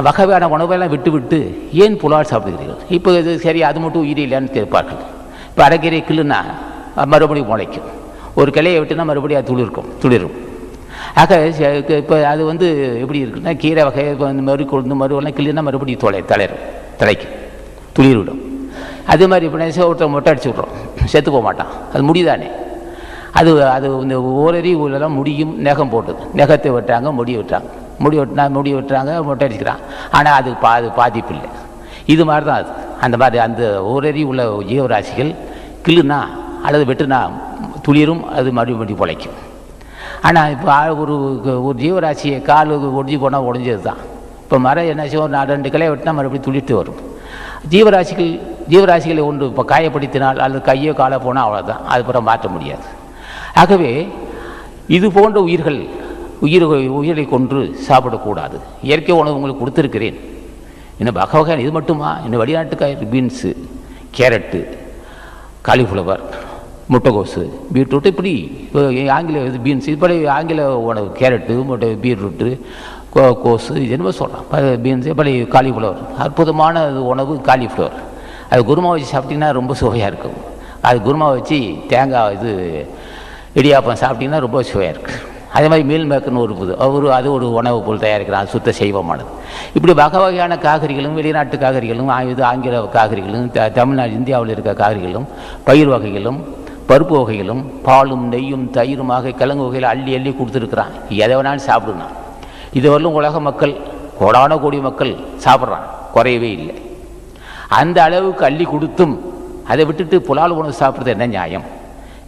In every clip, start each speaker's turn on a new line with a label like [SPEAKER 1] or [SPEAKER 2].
[SPEAKER 1] வகையான உணவெல்லாம் விட்டு விட்டு ஏன் புலால் சாப்பிடுகிறீர்கள்? இப்போ இது சரி, அது மட்டும் உயிரி இல்லைன்னு கேட்பார்கள். இப்போ அரைக்கீரை கிள்ளுனா மறுபடியும் முளைக்கும், ஒரு கிளையை விட்டுனா மறுபடியும் அது துளிரும். ஆக இப்போ அது எப்படி இருக்குன்னா, கீரை வகை மறுவெல்லாம் கிள்ளுனா மறுபடியும் தலைக்கும், துளிர் விடும். அது மாதிரி இப்போ ஒருத்தர் மொட்டை அடிச்சு விட்றோம், செத்து போக மாட்டான், அது முடிதானே. அது இந்த ஓரறிவுலாம் முடியும் நெகம் போட்டுது, நெகத்தை வெட்டுறாங்க, முடி வெட்டுறாங்க, மொட்டை அடிச்சுக்கிறான். ஆனால் அது பாதிப்பு இல்லை. இது மாதிரி தான் அது. அந்த மாதிரி அந்த ஓரறிவு உள்ள ஜீவராசிகள் கிள்ளுனா அல்லது வெட்டுனா துளிரும், அது மறுபடியும் பிழைக்கும். ஆனால் இப்போ ஒரு ஜீவராசியை கால் ஒடிஞ்சு போனால் உடஞ்சது தான். இப்போ மரம் என்ன செய்யும், 2 கிளையை வெட்டினா மறுபடியும் துளிர்த்து வரும். ஜீவராசிகளை ஒன்று இப்போ காயப்படுத்தினால் அல்லது கையோ காலை போனால் அவ்வளோதான், அதுக்கப்புறம் மாற்ற முடியாது. ஆகவே இது போன்ற உயிரை கொன்று சாப்பிடக்கூடாது. இயற்கை உணவு உங்களுக்கு கொடுத்துருக்கிறேன், இன்னும் வகையான இது மட்டுமா? இன்னும் வெளிநாட்டுக்காய் பீன்ஸு, கேரட்டு, காலிஃப்ளவர், முட்டைகோஸு, பீட்ரூட்டு, இப்படி ஆங்கில பீன்ஸ், இப்படி ஆங்கில உணவு கேரட்டு, பீட்ரூட்டு, கோஸு, இது என்னமோ சொல்லலாம், பீன்ஸு, இப்படி காலிஃப்ளவர், அற்புதமான உணவு காலிஃப்ளவர். அது குருமா வச்சு சாப்பிட்டிங்கன்னா ரொம்ப சுவையாக இருக்கும். அது குருமா வச்சு தேங்காய் இடியாப்பம் சாப்பிட்டிங்கன்னா ரொம்ப சுவையாக இருக்குது. அதே மாதிரி மீல் மேக்கர்னு அது ஒரு உணவு பொருள் தயாரிக்கிறான், அது சுத்த செய்வமானது. இப்படி வகையான காய்கறிகளும், வெளிநாட்டு காய்கறிகளும், ஆங்கில காய்கறிகளும், தமிழ்நாடு இந்தியாவில் இருக்க காய்கறிகளும், பயிர் வகைகளும், பருப்பு வகைகளும், பாலும் நெய்யும் தயிருமாக கிழங்கு வகையில் அள்ளி கொடுத்துருக்குறான். எதை வேணாலும் சாப்பிடுனான். இதுவரையிலும் உலக மக்கள், கோடான கோடி மக்கள் சாப்பிட்றான், குறையவே இல்லை. அந்த அளவுக்கு அள்ளி கொடுத்தும் அதை விட்டுட்டு புலால் உணவு சாப்பிட்றது என்ன நியாயம்?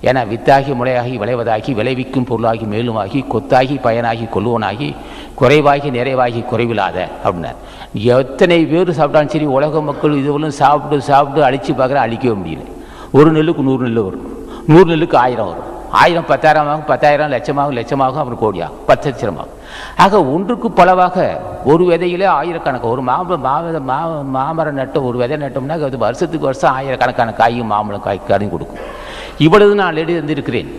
[SPEAKER 1] ஏன்னா வித்தாகி முளையாகி விளைவதாகி விளைவிக்கும் பொருளாகி மேலுமாகி கொத்தாகி பயனாகி கொல்லுவனாகி குறைவாகி நிறைவாகி குறைவில்லாத அப்படின்னா, எத்தனை பேர் சாப்பிட்டாலும் சரி, உலக மக்கள் இதுவரையும் சாப்பிட்டு அழித்து பார்க்குற, அழிக்கவே முடியல. ஒரு நெல்லுக்கு 100 நெல் வரும், 100 நெல்லுக்கு 1000 வரும், 1000 10,000 ஆகும், 10,000 லட்சமாகும், அப்புறம் கோடியாகும், 10 லட்சமாகும். ஆக ஒன்றுக்கு பலவாக ஒரு விதையிலே ஆயிரக்கணக்கு. ஒரு மாமரம் நட்டு ஒரு விதை நட்டோம்னா அது வருஷத்துக்கு வருஷம் ஆயிரக்கணக்கான காயும் மாம்பழம் காயும் கொடுக்கும். இவ்வளவு நான் எழுந்திருக்கிறேன்.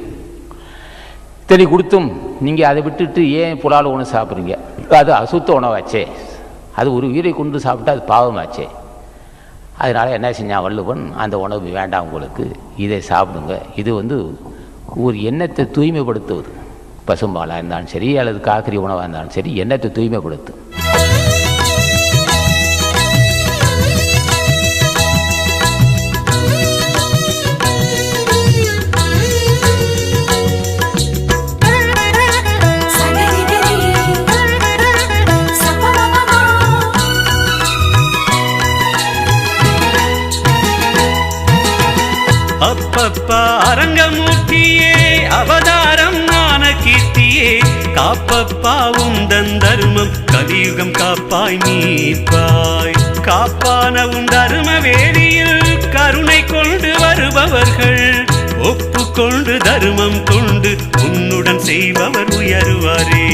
[SPEAKER 1] இத்தனை கொடுத்தும் நீங்கள் அதை விட்டுட்டு ஏன் புலால் உணவு சாப்பிட்றீங்க? அது அசுத்த உணவாச்சே, அது ஒரு உயிரை கொண்டு சாப்பிட்டா அது பாவமாச்சே. அதனால் என்ன செஞ்சான் வள்ளுவன், அந்த உணவு வேண்டாம் உங்களுக்கு, இதை சாப்பிடுங்க. இது ஒரு எண்ணத்தை தூய்மைப்படுத்துவது. பசும்பாலாக இருந்தாலும் சரி அல்லது காய்கறி உணவாக இருந்தாலும் சரி, எண்ணத்தை தூய்மைப்படுத்தும்.
[SPEAKER 2] அப்பப்பா அரங்கமூர்த்தியே, அவதாரம் ஞான கீர்த்தியே, காப்பப்பா உந்தன் தர்மம் கலியுகம் காப்பாய் நீப்பாய். காப்பான உன் தர்ம வேலியில் கருணை கொண்டு வருபவர்கள் ஒப்புக்கொண்டு தர்மம் கொண்டு உன்னுடன் செய்பவர் உயருவாரே.